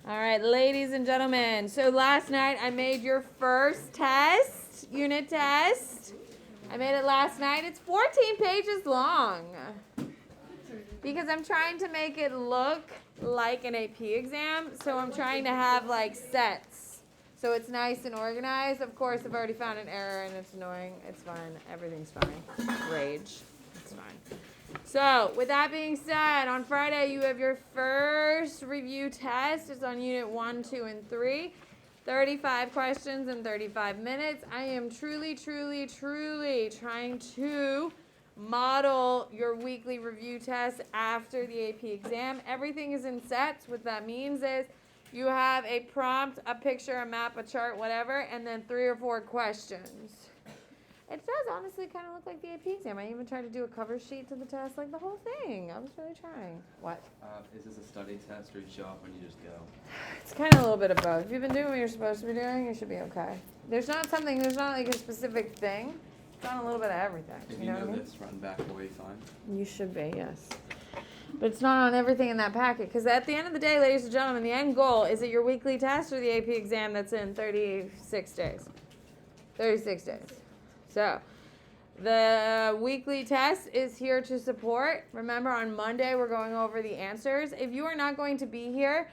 All right, ladies and gentlemen. So last night I made your first test, unit test. I made it last night. It's 14 pages long because I'm trying to make it look like an AP exam. So I'm trying to have like sets. So it's nice and organized. Of course, I've already found an error and it's annoying. It's fine. Everything's fine. Rage. It's fine. So, with that being said, on Friday you have your first review test. It's on Unit 1, 2, and 3. 35 questions in 35 minutes. I am truly trying to model your weekly review test after the AP exam. Everything is in sets. What that means is you have a prompt, a picture, a map, a chart, whatever, and then 3 or 4 questions. It does honestly kind of look like the AP exam. I even tried to do a cover sheet to the test, like the whole thing. I was really trying. What? Is this a study test or you show up when you just go? It's kind of a little bit of both. If you've been doing what you're supposed to be doing, you should be okay. There's not like a specific thing. It's on a little bit of everything. If you know this, run back away fine. You should be, yes. But it's not on everything in that packet. Because at the end of the day, ladies and gentlemen, the end goal is it your weekly test or the AP exam that's in 36 days. 36 days. So, the weekly test is here to support. Remember, on Monday, we're going over the answers. If you are not going to be here,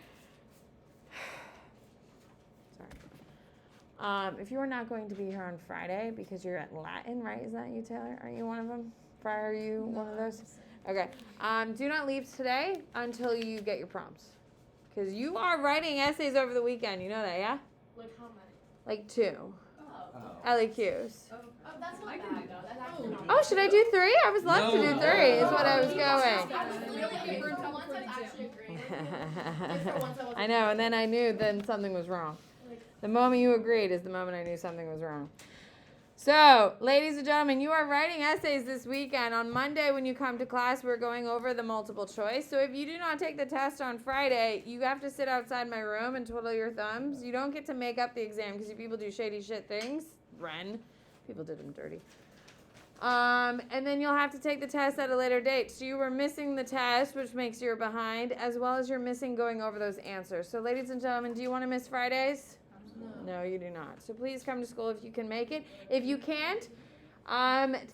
if you are not going to be here on Friday because you're at Latin, right? Is that you, Taylor? Are you one of them? Friday, are you one of those? Okay. Do not leave today until you get your prompts. Because you are writing essays over the weekend. You know that, yeah? Like how many? Like 2. LEQs. That's not bad, though. That's actually not Oh, should I do 3? I was left to do 3 is what I was going. I know, and then I knew then something was wrong. The moment you agreed is the moment I knew something was wrong. So, ladies and gentlemen, you are writing essays this weekend. On Monday when you come to class, we're going over the multiple choice. So if you do not take the test on Friday, you have to sit outside my room and twiddle your thumbs. You don't get to make up the exam because you people do shady shit things. Ren. People did them dirty. And then you'll have to take the test at a later date. So you were missing the test, which makes you behind, as well as you're missing going over those answers. So ladies and gentlemen, do you want to miss Fridays? No, you do not. So please come to school if you can make it. If you can't,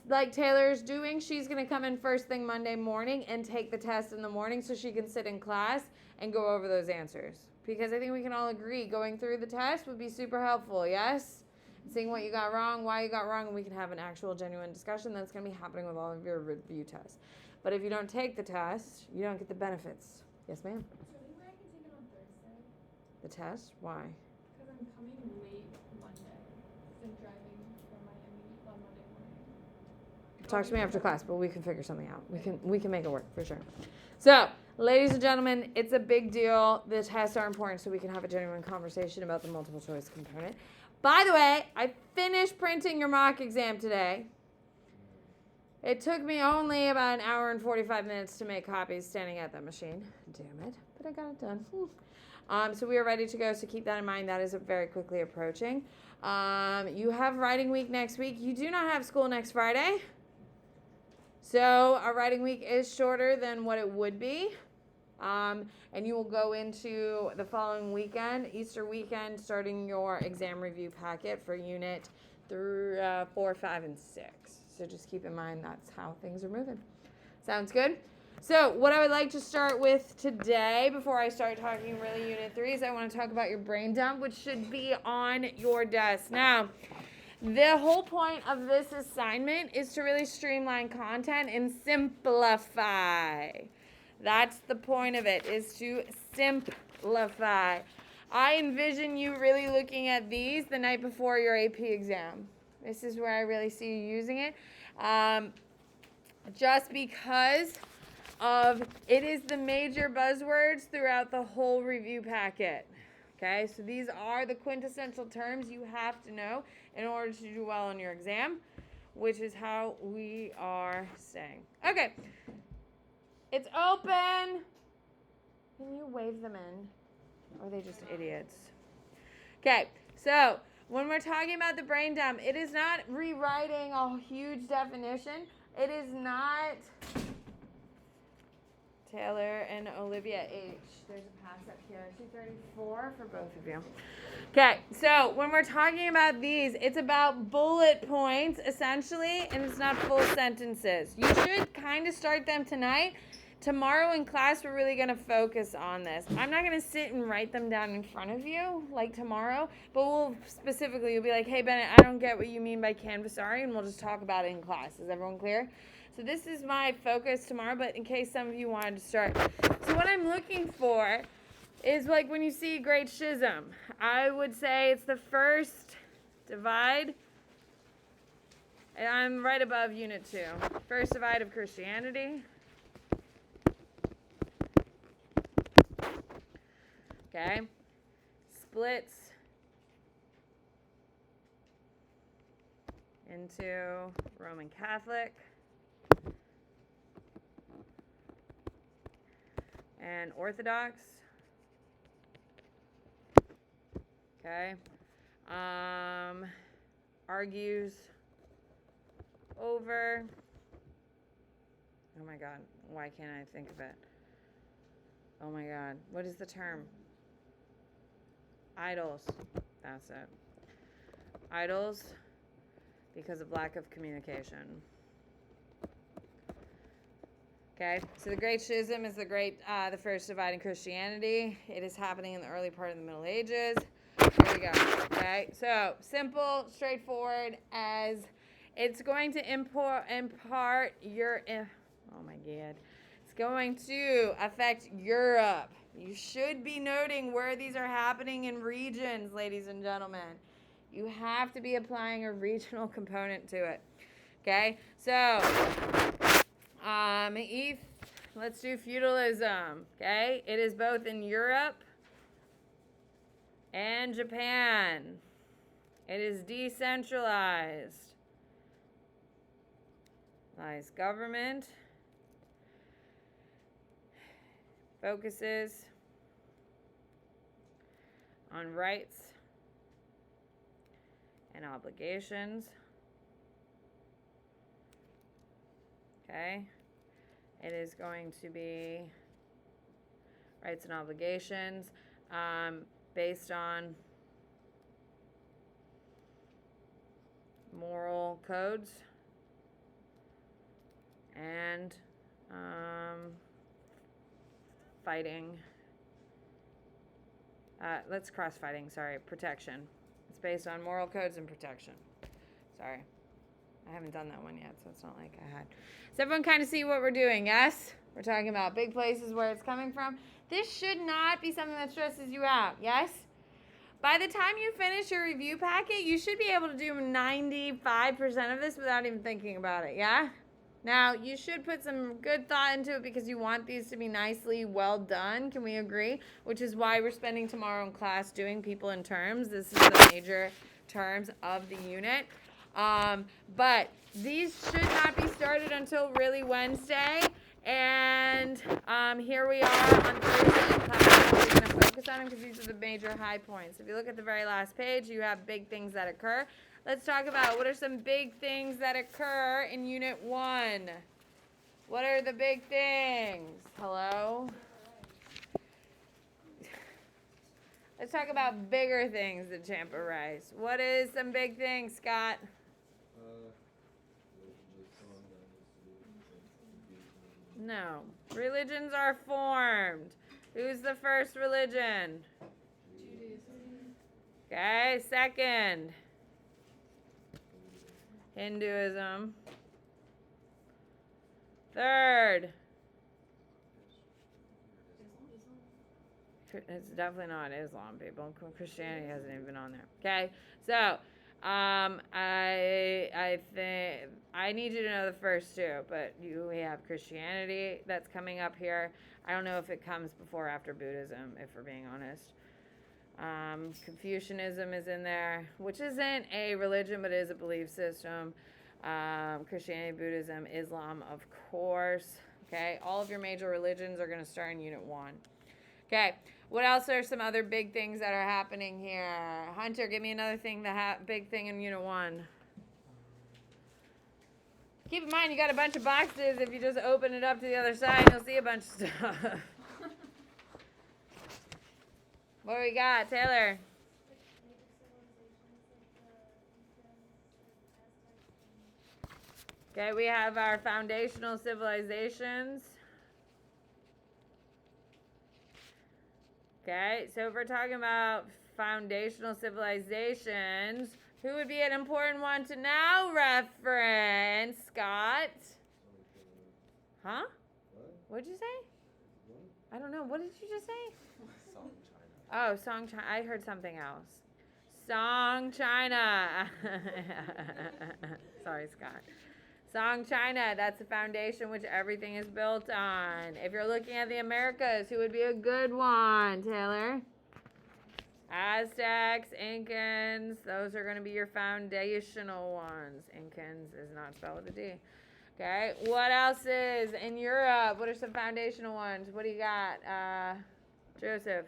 like Taylor's doing, she's going to come in first thing Monday morning and take the test in the morning so she can sit in class and go over those answers. Because I think we can all agree going through the test would be super helpful, yes? Seeing what you got wrong, why you got wrong, and we can have an actual genuine discussion that's going to be happening with all of your review tests. But if you don't take the test, you don't get the benefits. Yes, ma'am? So maybe I can take it on Thursday? The test? Why? Because I'm coming late Monday. I'm driving from Miami on Monday morning. Talk to me after class, but we can figure something out. We can make it work for sure. So, ladies and gentlemen, it's a big deal. The tests are important so we can have a genuine conversation about the multiple choice component. By the way, I finished printing your mock exam today. It took me only about an hour and 45 minutes to make copies standing at that machine. Damn it, but I got it done. So we are ready to go, so keep that in mind. That is very quickly approaching. You have writing week next week. You do not have school next Friday. So our writing week is shorter than what it would be. And you will go into the following weekend, Easter weekend, starting your exam review packet for Unit 4, 5, and 6. So just keep in mind that's how things are moving. Sounds good? So what I would like to start with today, before I start talking really Unit 3, is I want to talk about your brain dump, which should be on your desk. Now, the whole point of this assignment is to really streamline content and simplify. That's the point of it, is to simplify. I envision you really looking at these the night before your AP exam. This is where I really see you using it. Just because of it is the major buzzwords throughout the whole review packet. Okay, so these are the quintessential terms you have to know in order to do well on your exam, which is how we are saying. Okay. It's open. Can you wave them in? Or are they just idiots? Okay, so when we're talking about the brain dump, it is not rewriting a huge definition. It is not Taylor and Olivia H. There's a pass up here. 234 for both of you. Okay, so when we're talking about these, it's about bullet points, essentially, and it's not full sentences. You should kind of start them tonight. Tomorrow in class, we're really going to focus on this. I'm not going to sit and write them down in front of you like tomorrow, but we'll be like, hey, Bennett, I don't get what you mean by canvassari, and we'll just talk about it in class. Is everyone clear? So this is my focus tomorrow, but in case some of you wanted to start. So what I'm looking for is like when you see Great Schism, I would say it's the first divide, and I'm right above Unit 2. First divide of Christianity. Okay, splits into Roman Catholic and Orthodox. Okay, argues over, oh my God, why can't I think of it? Oh my God, what is the term? Idols. That's it. Idols because of lack of communication. Okay, so the Great Schism is the first divide in Christianity. It is happening in the early part of the Middle Ages. Here we go. Okay, so simple, straightforward, as it's going to impart your. Oh my God, it's going to affect Europe. You should be noting where these are happening in regions, ladies and gentlemen. You have to be applying a regional component to it. Okay, so let's do feudalism. Okay, it is both in Europe and Japan. It is decentralized. Nice government. Focuses on rights and obligations. Okay. It is going to be rights and obligations based on moral codes and fighting. Let's cross fighting, protection. It's based on moral codes and protection. Sorry. I haven't done that one yet, so it's not like I had. Does everyone kind of see what we're doing? Yes? We're talking about big places where it's coming from. This should not be something that stresses you out. Yes? By the time you finish your review packet, you should be able to do 95% of this without even thinking about it. Yeah? Now, you should put some good thought into it because you want these to be nicely well done. Can we agree? Which is why we're spending tomorrow in class doing people and terms. This is the major terms of the unit. But these should not be started until really Wednesday. And here we are on Thursday in class. We're going to focus on them because these are the major high points. If you look at the very last page, you have big things that occur. Let's talk about what are some big things that occur in Unit 1. What are the big things? Hello? Let's talk about bigger things that Champa Rice. What is some big things, Scott? No. Religions are formed. Who's the first religion? Judaism. Okay, second. Hinduism. Third. It's definitely not Islam, people. Christianity hasn't even been on there. Okay, so I think I need you to know the first two, but we have Christianity that's coming up here. I don't know if it comes before or after Buddhism, if we're being honest. Confucianism is in there, which isn't a religion, but is a belief system. Christianity, Buddhism, Islam, of course. Okay, all of your major religions are going to start in Unit 1. Okay, what else are some other big things that are happening here? Hunter, give me another thing, big thing in Unit 1. Keep in mind, you got a bunch of boxes. If you just open it up to the other side, you'll see a bunch of stuff. What do we got, Taylor? Okay, we have our foundational civilizations. Okay, so if we're talking about foundational civilizations, who would be an important one to now reference? Scott? Huh? What'd you say? I don't know. What did you just say? Song China. Oh, Song China. I heard something else. Song China. Sorry, Scott. Song China. That's the foundation which everything is built on. If you're looking at the Americas, who would be a good one, Taylor? Aztecs, Incans. Those are going to be your foundational ones. Incans is not spelled with a D. Okay. What else is in Europe? What are some foundational ones? What do you got, Joseph?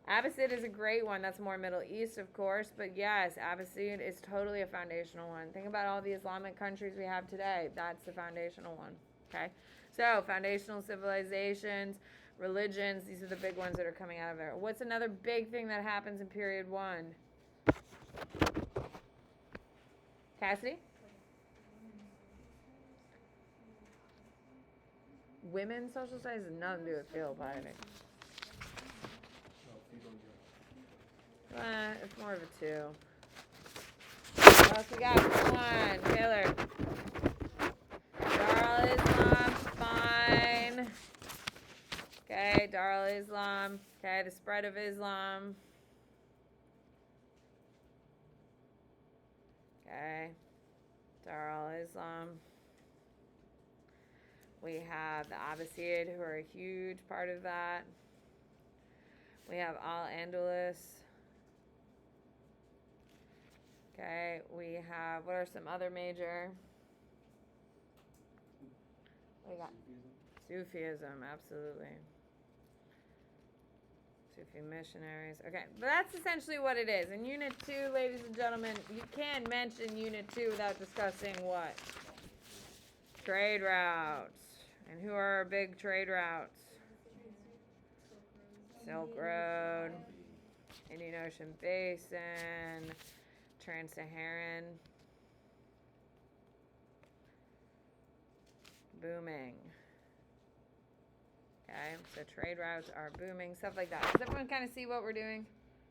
Abbasid is a great one. That's more Middle East, of course. But yes, Abbasid is totally a foundational one. Think about all the Islamic countries we have today. That's the foundational one. Okay? So, foundational civilizations, religions, these are the big ones that are coming out of there. What's another big thing that happens in period 1? Cassidy? Women's social studies has nothing to do with field piloting. It's more of a 2. What else we got? Come on, Taylor. Dar al-Islam, fine. Okay, Dar al-Islam. Okay, the spread of Islam. Okay, Dar al-Islam. We have the Abbasid, who are a huge part of that. We have Al-Andalus. Okay, we have, what are some other major? We got Sufism, absolutely. Sufi missionaries. Okay, but that's essentially what it is. In Unit 2, ladies and gentlemen, you can't mention Unit 2 without discussing what? Trade routes. And who are our big trade routes? Silk Road, Indian Ocean Basin, Trans-Saharan. Booming. Okay, so trade routes are booming, stuff like that. Does everyone kind of see what we're doing?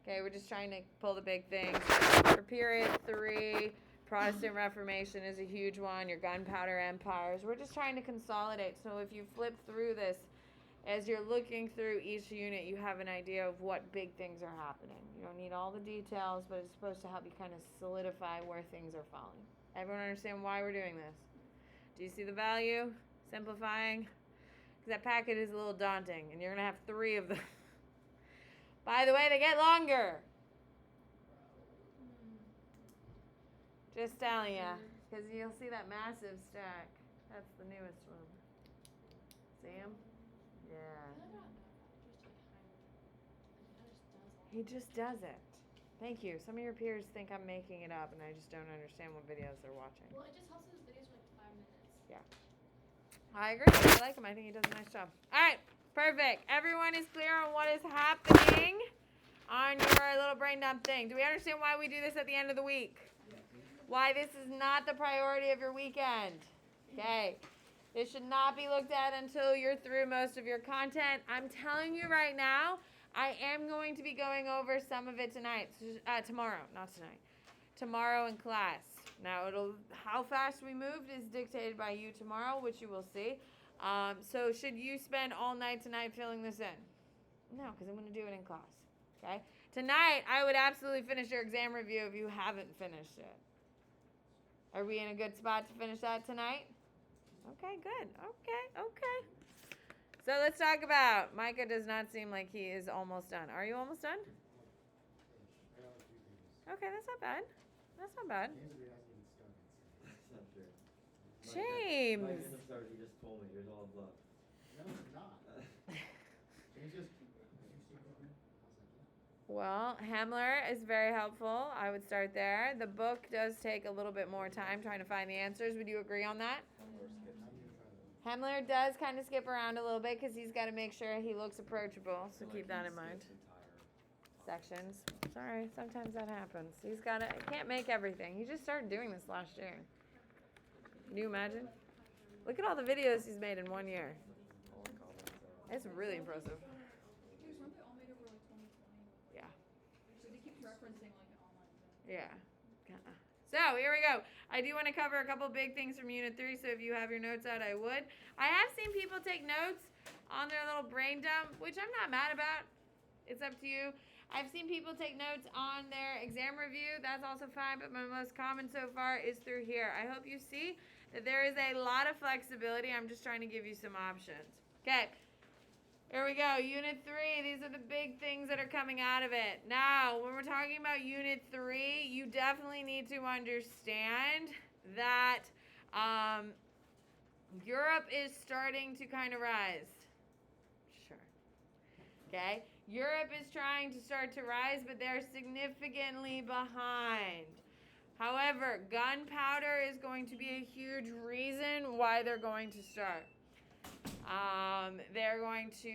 Okay, we're just trying to pull the big things. For period 3, Protestant Reformation is a huge one. Your Gunpowder Empires. We're just trying to consolidate. So if you flip through this, as you're looking through each unit, you have an idea of what big things are happening. You don't need all the details, but it's supposed to help you kind of solidify where things are falling. Everyone understand why we're doing this? Do you see the value? Simplifying? Because that packet is a little daunting, and you're going to have 3 of them. By the way, they get longer. Just telling you, because you'll see that massive stack. That's the newest one. See him? Yeah. He just does it. Thank you. Some of your peers think I'm making it up, and I just don't understand what videos they're watching. Well, it just helps his videos for like 5 minutes. Yeah. I agree. I like him. I think he does a nice job. All right. Perfect. Everyone is clear on what is happening on your little brain dump thing. Do we understand why we do this at the end of the week? Why this is not the priority of your weekend? Okay. This should not be looked at until you're through most of your content. I'm telling you right now, I am going to be going over some of it tonight. Tomorrow, not tonight. Tomorrow in class. Now, how fast we moved is dictated by you tomorrow, which you will see. So should you spend all night tonight filling this in? No, because I'm going to do it in class. Okay? Tonight, I would absolutely finish your exam review if you haven't finished it. Are we in a good spot to finish that tonight? Okay, good. Okay. So let's talk about, Micah does not seem like he is almost done. Are you almost done? Okay, that's not bad. That's not bad. That's not true. James. Mike isn't sorry, he just told me. It was all a bluff. No, it's not. James just. Well, Himmler is very helpful. I would start there. The book does take a little bit more time trying to find the answers. Would you agree on that? Himmler does kind of skip around a little bit because he's got to make sure he looks approachable. So keep that in mind. Sections. Sorry, sometimes that happens. He's got to, can't make everything. He just started doing this last year. Can you imagine? Look at all the videos he's made in 1 year. It's really impressive. Dude, weren't they all made over like 2020? Yeah. So they keep referencing like an online thing. Yeah. So here we go. I do want to cover a couple big things from Unit 3, so if you have your notes out, I would. I have seen people take notes on their little brain dump, which I'm not mad about. It's up to you. I've seen people take notes on their exam review. That's also fine, but my most common so far is through here. I hope you see that there is a lot of flexibility. I'm just trying to give you some options. Okay. Here we go, Unit 3. These are the big things that are coming out of it. Now, when we're talking about Unit 3, you definitely need to understand that Europe is starting to kind of rise. Sure. Okay? Europe is trying to start to rise, but they're significantly behind. However, gunpowder is going to be a huge reason why they're going to start. They're going to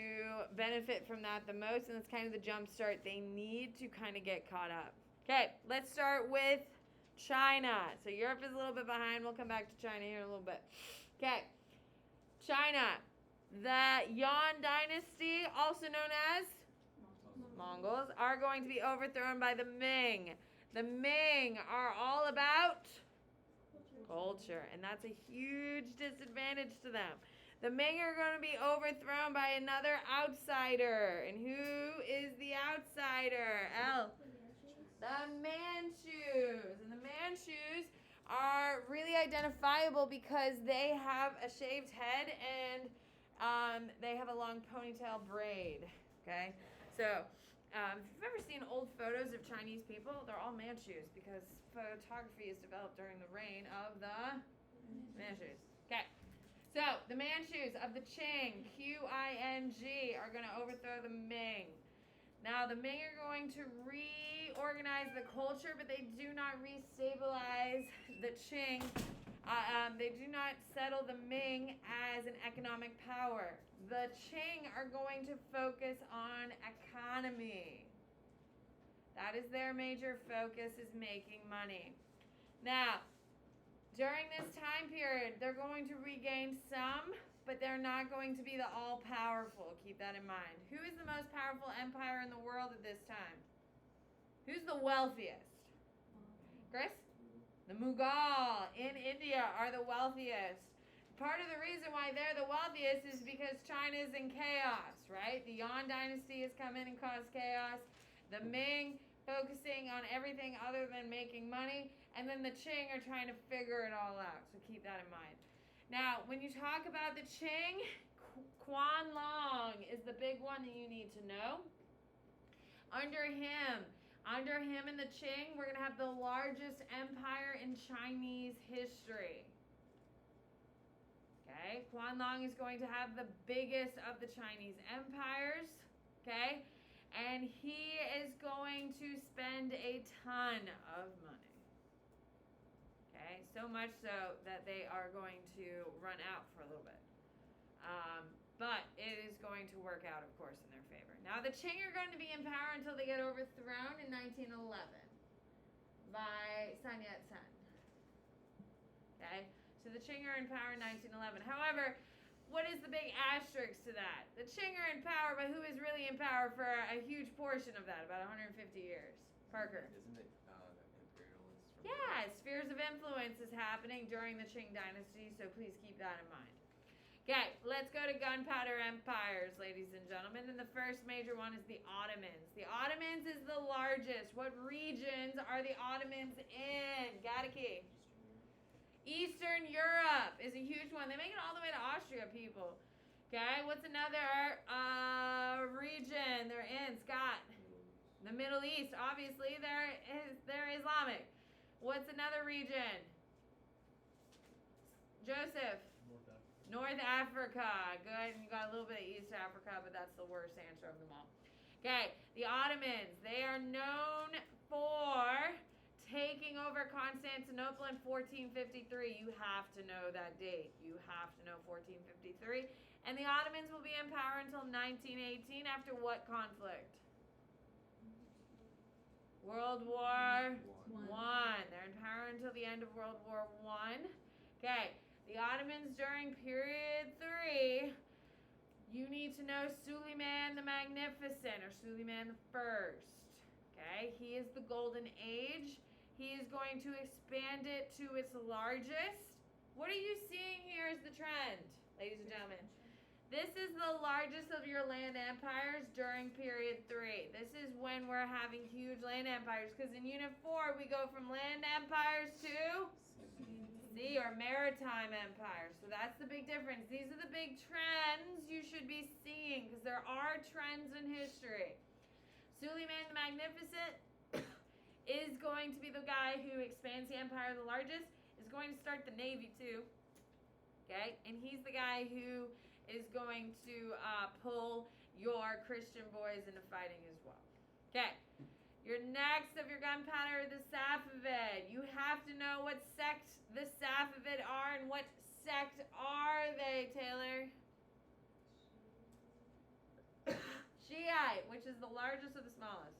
benefit from that the most, and it's kind of the jump start they need to kind of get caught up. Okay, let's start with China. So Europe is a little bit behind. We'll come back to China here in a little bit. Okay, China. The Yuan Dynasty, also known as Mongols, are going to be overthrown by the Ming. The Ming are all about culture, and that's a huge disadvantage to them. The Ming are going to be overthrown by another outsider. And who is the outsider? The Manchus. And the Manchus are really identifiable because they have a shaved head and they have a long ponytail braid. Okay? So, if you've ever seen old photos of Chinese people, they're all Manchus because photography is developed during the reign of the Manchus. Okay. So, the Manchus of the Qing, Qing, are going to overthrow the Ming. Now, the Ming are going to reorganize the culture, but they do not restabilize the Qing. They do not settle the Ming as an economic power. The Qing are going to focus on economy. That is their major focus, is making money. Now, during this time period, they're going to regain some, but they're not going to be the all-powerful. Keep that in mind. Who is the most powerful empire in the world at this time? Who's the wealthiest? Chris? The Mughal in India are the wealthiest. Part of the reason why they're the wealthiest is because China's in chaos, right? The Yuan Dynasty has come in and caused chaos. The Ming focusing on everything other than making money. And then the Qing are trying to figure it all out. So keep that in mind. Now, when you talk about the Qing, Quan Long is the big one that you need to know. Under him and the Qing, we're going to have the largest empire in Chinese history. Okay, Quan Long is going to have the biggest of the Chinese empires. Okay, and he is going to spend a ton of money. Okay, so much so that they are going to run out for a little bit. But it is going to work out, of course, in their favor. Now, the Qing are going to be in power until they get overthrown in 1911 by Sun Yat-sen. Okay, so the Qing are in power in 1911. However, what is the big asterisk to that? The Qing are in power, but who is really in power for a huge portion of that, about 150 years? Parker. Isn't it imperialist? Yeah, spheres of influence is happening during the Qing dynasty, so please keep that in mind. Okay, let's go to Gunpowder Empires, ladies and gentlemen. And the first major one is the Ottomans. The Ottomans is the largest. What regions are the Ottomans in? Got a key. Eastern Europe is a huge one. They make it all the way to Austria, people. Okay, what's another region they're in? Scott. The Middle East. Obviously, they're Islamic. What's another region? Joseph. North Africa. Good. You got a little bit of East Africa, but that's the worst answer of them all. Okay. The Ottomans, they are known for taking over Constantinople in 1453. You have to know that date. You have to know 1453. And the Ottomans will be in power until 1918 after what conflict? World War One. They're in power until the end of World War One. Okay, the Ottomans during period 3, you need to know Suleiman the Magnificent or Suleiman the First. Okay, he is the Golden Age. He is going to expand it to its largest. What are you seeing here as the trend, ladies and gentlemen? This is the largest of your land empires during period 3. This is when we're having huge land empires, because in Unit 4 we go from land empires to sea or maritime empires. So that's the big difference. These are the big trends you should be seeing, because there are trends in history. Suleiman the Magnificent is going to be the guy who expands the empire the largest, is going to start the navy too. Okay, and he's the guy who is going to pull your Christian boys into fighting as well. Okay, your next of your gunpowder are the Safavid. You have to know what sect the Safavid are, and what sect are they, Taylor? Shiite, which is the largest or the smallest?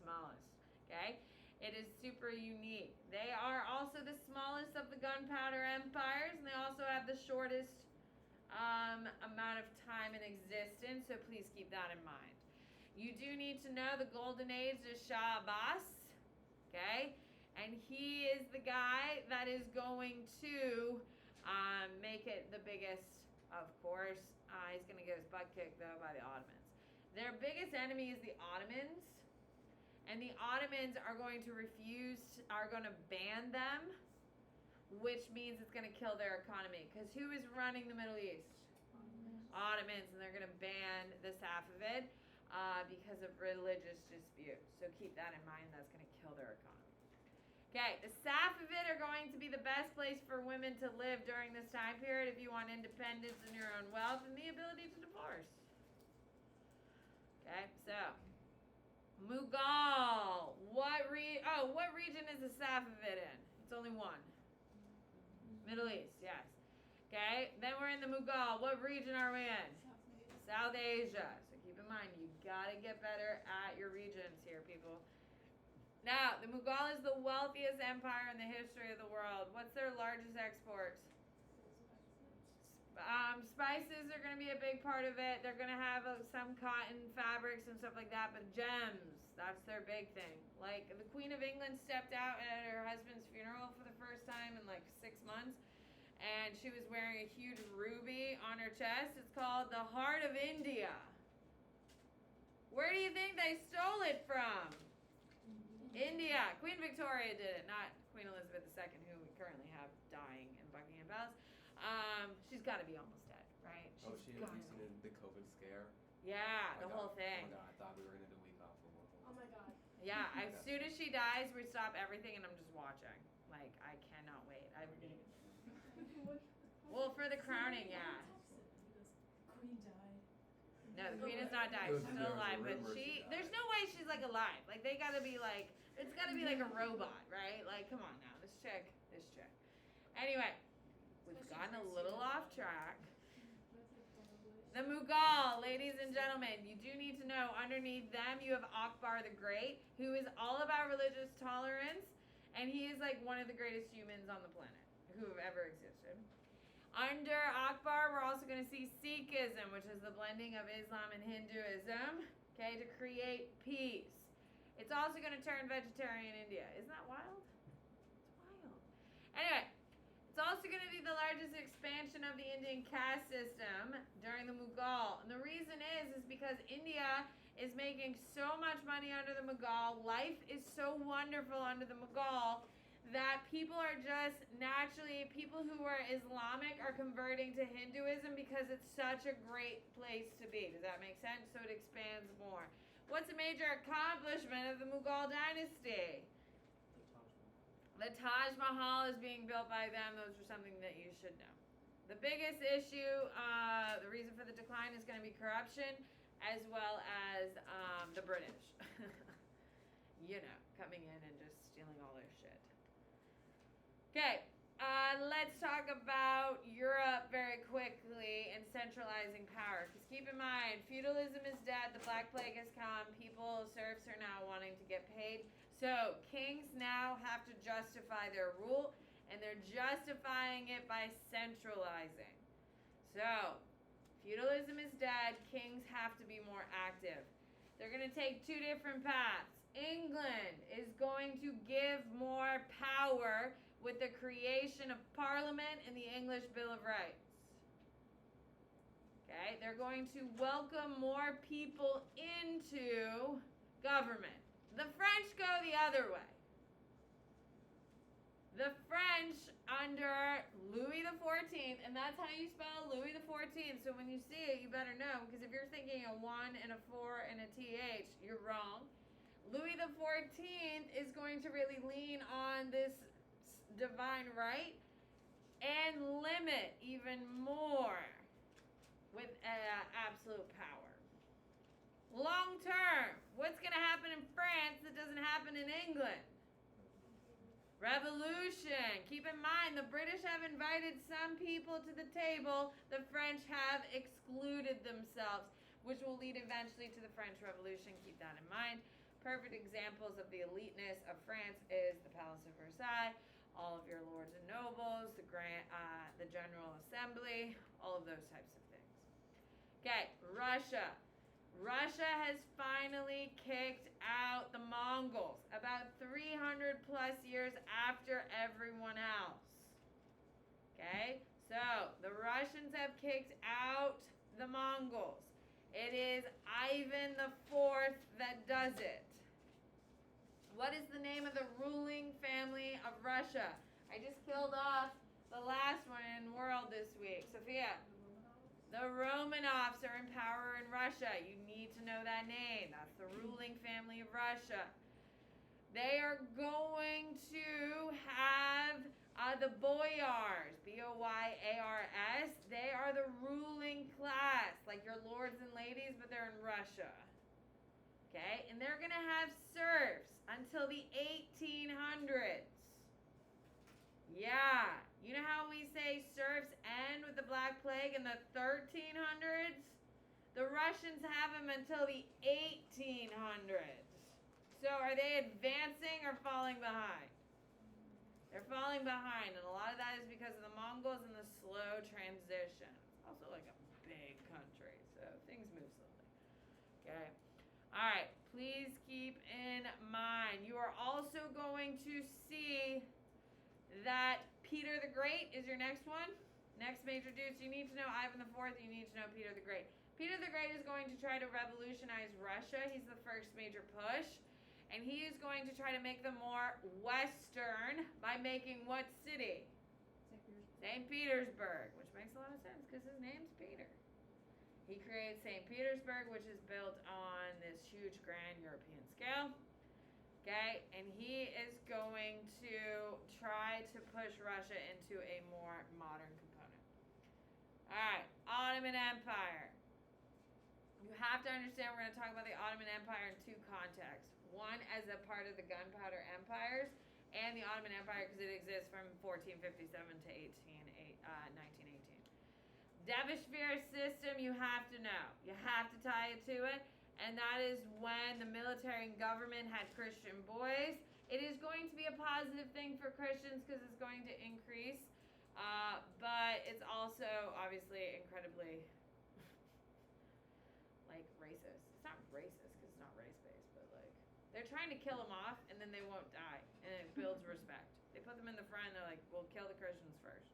Smallest. Okay, it is super unique. They are also the smallest of the Gunpowder Empires, and they also have the shortest amount of time in existence, so please keep that in mind. You do need to know the Golden Age is Shah Abbas, okay? And he is the guy that is going to make it the biggest, of course. He's going to get his butt kicked, though, by the Ottomans. Their biggest enemy is the Ottomans. And the Ottomans are going to ban them, which means it's going to kill their economy. Because who is running the Middle East? Ottomans. And they're going to ban the Safavid because of religious disputes. So keep that in mind. That's going to kill their economy. Okay, the Safavid are going to be the best place for women to live during this time period if you want independence and your own wealth and the ability to divorce. Okay, so Mughal. What region is the Safavid in? It's only one. Middle East, yes. Okay, then we're in the Mughal. What region are we in? South Asia. So keep in mind, you gotta get better at your regions here, people. Now, the Mughal is the wealthiest empire in the history of the world. What's their largest exports? Spices are going to be a big part of it. They're going to have some cotton fabrics and stuff like that, but gems, that's their big thing. Like, the Queen of England stepped out at her husband's funeral for the first time in like 6 months, and she was wearing a huge ruby on her chest. It's called the Heart of India. Where do you think they stole it from? India. Queen Victoria did it, not Queen Elizabeth II, who we currently have dying in Buckingham Palace. She's got to be almost dead, right? She had seen the COVID scare. Yeah, the whole thing. Oh my god, I thought we were gonna do a week off for work. Oh my god. Yeah, as soon as she dies, we stop everything, and I'm just watching. Like, I cannot wait. Well, for the crowning, yeah. Queen died. No, the queen has not died. She's still alive, but there's no way she's like alive. Like, they gotta be like, it's gotta be like a robot, right? Like, come on now, this chick. Anyway, we've gotten a little off track. The Mughal, ladies and gentlemen, you do need to know, underneath them you have Akbar the Great, who is all about religious tolerance, and he is like one of the greatest humans on the planet who have ever existed. Under Akbar, we're also going to see Sikhism, which is the blending of Islam and Hinduism, okay, to create peace. It's also going to turn vegetarian in India. Isn't that wild? It's wild. Anyway, it's also going to be the largest expansion of the Indian caste system during the Mughal. And the reason is because India is making so much money under the Mughal. Life is so wonderful under the Mughal that people are just naturally, people who are Islamic are converting to Hinduism because it's such a great place to be. Does that make sense? So it expands more. What's a major accomplishment of the Mughal dynasty? The Taj Mahal is being built by them. Those are something that you should know. The biggest issue, the reason for the decline is going to be corruption. as well as the British. Coming in and just stealing all their shit. Okay, let's talk about Europe very quickly and centralizing power. Because keep in mind, feudalism is dead, the Black Plague has come, serfs are now wanting to get paid. So kings now have to justify their rule, and they're justifying it by centralizing. So, feudalism is dead, kings have to be more active. They're going to take two different paths. England is going to give more power with the creation of Parliament and the English Bill of Rights. Okay, they're going to welcome more people into government. The French go the other way. The French under Louis XIV, and that's how you spell Louis XIV. So when you see it, you better know, because if you're thinking a 1 and a 4 and a TH, you're wrong. Louis XIV is going to really lean on this divine right and limit even more with absolute power. Long term, what's going to happen in France that doesn't happen in England? Revolution. Keep in mind, the British have invited some people to the table. The French have excluded themselves, which will lead eventually to the French Revolution. Keep that in mind. Perfect examples of the eliteness of France is the Palace of Versailles, all of your lords and nobles, the General Assembly, all of those types of things. Okay, Russia. Russia has finally kicked out the Mongols about 300 plus years after everyone else. Okay, so the Russians have kicked out the Mongols. It is Ivan IV that does it. What is the name of the ruling family of Russia? I just killed off the last one in world this week. Sophia. The Romanoffs are in power in Russia. You need to know that name. That's the ruling family of Russia. They are going to have the boyars, B-O-Y-A-R-S. They are the ruling class, like your lords and ladies, but they're in Russia. Okay? And they're going to have serfs until the 1800s. Yeah. You know how we say serfs end with the Black Plague in the 1300s? The Russians have them until the 1800s. So are they advancing or falling behind? They're falling behind, and a lot of that is because of the Mongols and the slow transition. It's also like a big country, so things move slowly. Okay. All right. Please keep in mind, you are also going to see that Peter the Great is your next one. Next major dude. So you need to know Ivan IV. You need to know Peter the Great. Peter the Great is going to try to revolutionize Russia. He's the first major push. And he is going to try to make them more Western by making what city? St. Petersburg, which makes a lot of sense because his name's Peter. He creates St. Petersburg, which is built on this huge grand European scale. Okay, and he is going to try to push Russia into a more modern component. All right, Ottoman Empire. You have to understand we're going to talk about the Ottoman Empire in two contexts. One as a part of the Gunpowder Empires, and the Ottoman Empire because it exists from 1457 to 1918. Devashir system you have to know. You have to tie it to it. And that is when the military and government had Christian boys. It is going to be a positive thing for Christians because it's going to increase. But it's also obviously incredibly racist. It's not racist because it's not race-based, but they're trying to kill them off and then they won't die. And it builds respect. They put them in the front and they're like, we'll kill the Christians first.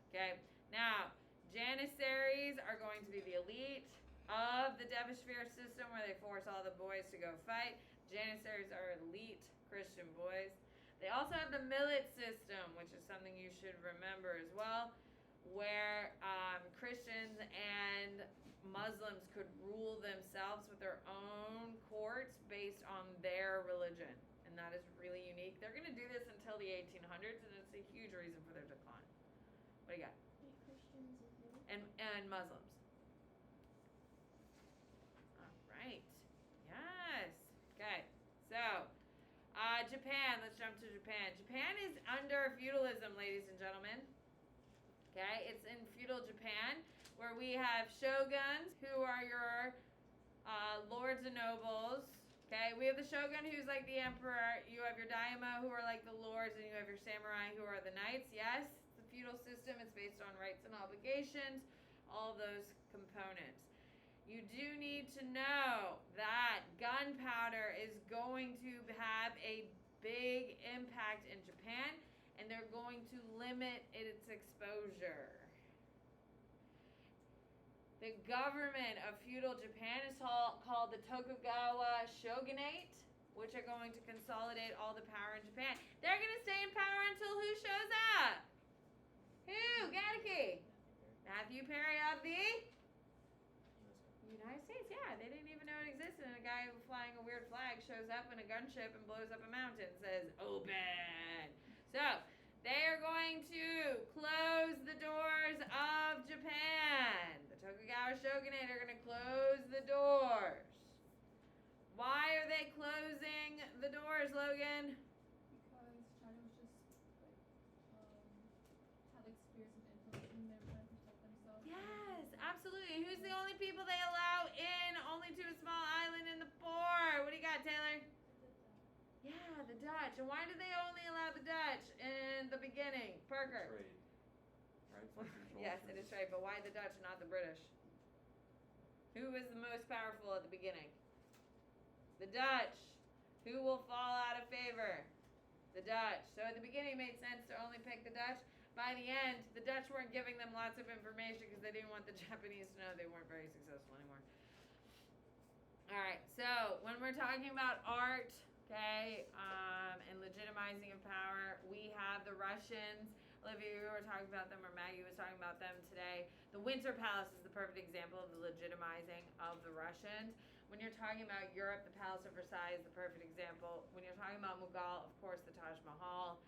Okay, now Janissaries are going to be the elite of the Devashir system where they force all the boys to go fight. Janissaries are elite Christian boys. They also have the millet system, which is something you should remember as well, where Christians and Muslims could rule themselves with their own courts based on their religion. And that is really unique. They're going to do this until the 1800s, and it's a huge reason for their decline. What do you got? Christians And Muslims. jump to Japan. Japan is under feudalism, ladies and gentlemen. Okay, it's in feudal Japan where we have shoguns who are your lords and nobles. Okay, we have the shogun who's like the emperor. You have your daimyo who are like the lords, and you have your samurai who are the knights. Yes, it's a feudal system. It's based on rights and obligations, all of those components. You do need to know that gunpowder is going to have a big impact in Japan, and they're going to limit its exposure. The government of feudal Japan is called the Tokugawa Shogunate, which are going to consolidate all the power in Japan. They're going to stay in power until who shows up? Who? Gattaca. Matthew Perry of the United States. Yeah, they didn't even know it existed. And a guy flying a weird flag shows up in a gunship and blows up a mountain and says, open. So, they are going to close the doors of Japan. The Tokugawa Shogunate are going to close the doors. Why are they closing the doors, Logan? Because China was just had like spheres of influence and they were trying to protect themselves. Yes, absolutely. Who's the only people they allow in only to a small island in the port? What do you got, Taylor? Yeah, the Dutch. And why did they only allow the Dutch in the beginning? Parker. Trade. Right? Some control Yes, trade. it is right. But why the Dutch and not the British? Who was the most powerful at the beginning? The Dutch. Who will fall out of favor? The Dutch. So at the beginning it made sense to only pick the Dutch. By the end, the Dutch weren't giving them lots of information because they didn't want the Japanese to know they weren't very successful anymore. Alright, so when we're talking about art, okay, and legitimizing of power, we have the Russians. Olivia, we were talking about them, or Maggie was talking about them today. The Winter Palace is the perfect example of the legitimizing of the Russians. When you're talking about Europe, the Palace of Versailles is the perfect example. When you're talking about Mughal, of course, the Taj Mahal.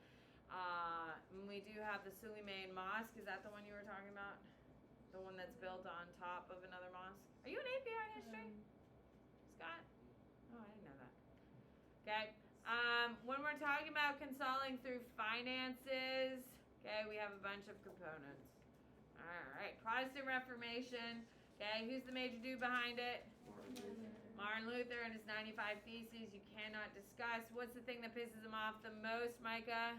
We do have the Suleiman Mosque. Is that the one you were talking about? The one that's built on top of another mosque? Are you an AP art history, Scott? Oh, I didn't know that. Okay. When we're talking about consolidating through finances, okay, we have a bunch of components. All right. Protestant Reformation. Okay, who's the major dude behind it? Martin Luther and his 95 Theses. You cannot discuss. What's the thing that pisses him off the most, Micah?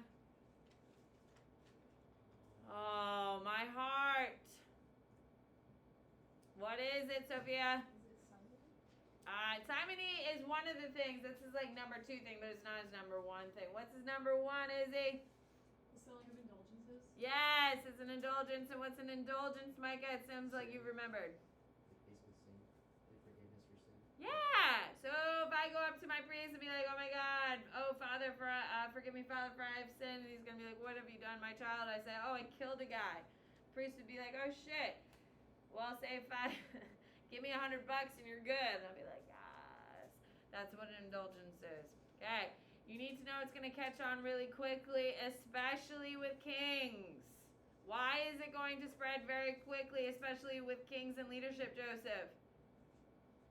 Oh, my heart. What is it, Sophia? Simony is one of the things. This is like number 2 thing, but it's not his number 1 thing. What's his number 1, Izzy? The selling of indulgences. Yes, it's an indulgence. And what's an indulgence, Micah? It sounds like you've remembered. Forgiveness for sin. Yeah. So if I go up to my priest and be like, oh my God, oh Father, forgive me, Father, for I have sinned, and he's going to be like, what have you done, my child? I say, oh, I killed a guy. The priest would be like, oh shit. Well, I'll say, give me $100 and you're good. And I'll be like, yes. That's what an indulgence is. Okay. You need to know it's going to catch on really quickly, especially with kings. Why is it going to spread very quickly, especially with kings and leadership, Joseph?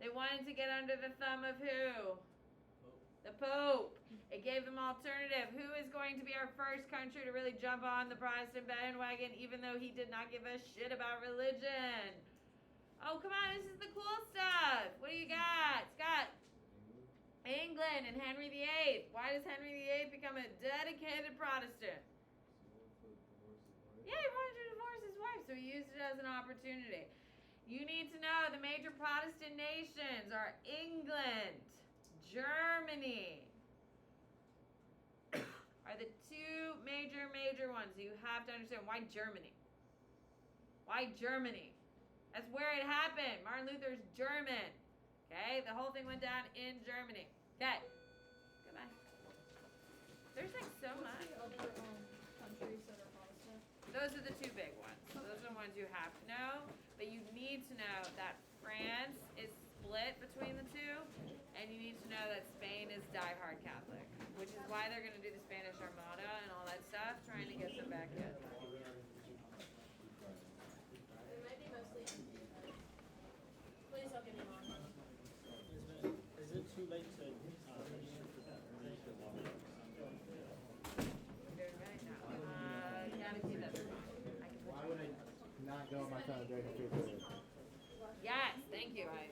They wanted to get under the thumb of who? The Pope. It gave them alternative. Who is going to be our first country to really jump on the Protestant bandwagon, even though he did not give a shit about religion? Oh, come on, this is the cool stuff. What do you got? Scott? England and Henry VIII. Why does Henry VIII become a dedicated Protestant? Yeah, he wanted to divorce his wife, so he used it as an opportunity. You need to know the major Protestant nations are England, Germany. Are the 2 major ones. You have to understand why Germany. Why Germany? That's where it happened. Martin Luther's German. Okay, the whole thing went down in Germany. Okay, goodbye. There's like so much. What's the other countries that are Protestant? Those are the 2 big ones. So those are the ones you have to know. But you need to know that France is split between the 2. And you need to know that Spain is diehard Catholic. Which is why they're going to do the Spanish Armada and all that stuff, trying to get them back in. It might be mostly empty, but please don't get me wrong. Is it too late to register for that? Yes, thank you. I